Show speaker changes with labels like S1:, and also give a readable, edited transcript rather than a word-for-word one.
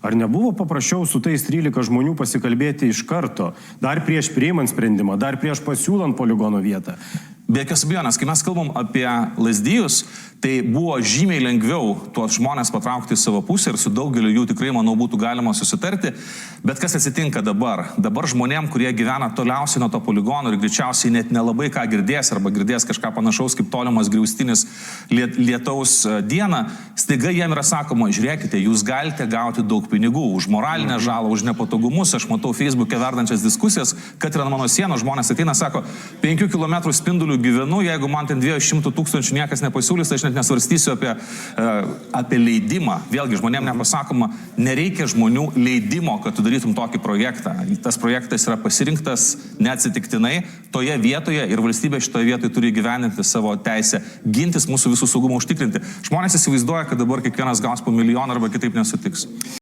S1: Ar nebuvo paprasčiau su tais 13 žmonių pasikalbėti iš karto, dar prieš priimant sprendimą, dar prieš pasiūlant poligono vietą?
S2: Be jokios abejonės, kai mes kalbam apie Lazdijus, tai buvo žymiai lengviau tuos žmonės patraukti į savo pusę ir su daugeliu jų tikrai, manau, būtų galima susitarti. Bet kas atsitinka dabar? Dabar žmonėm, kurie gyvena toliausiai nuo to poligono ir greičiausiai net nelabai ką girdės arba girdės kažką panašaus kaip tolimas griaustinis lietaus dieną, staiga jiem yra sakoma, žiūrėkite, jūs galite gauti daug pinigų už moralinę žalą, už nepatogumus. Aš matau Facebook'e verdančias diskusijas, kad yra mano sienos, žmonės ateina, sako, 5 km spindulių gyvenu, jeigu man ten 200 000 niekas nepasiūlys, tai aš net nesvarstysiu apie leidimą. Vėlgi, žmonėm nepasakoma, nereikia žmonių leidimo, kad tu darytum tokį projektą. Tas projektas yra pasirinktas neatsitiktinai toje vietoje ir valstybė šitoje vietoje turi įgyvendinti savo teisę, gintis mūsų visų saugumą užtikrinti. Žmonės įsivaizduoja, kad dabar kiekvienas gaus po milijoną arba kitaip nesutiks.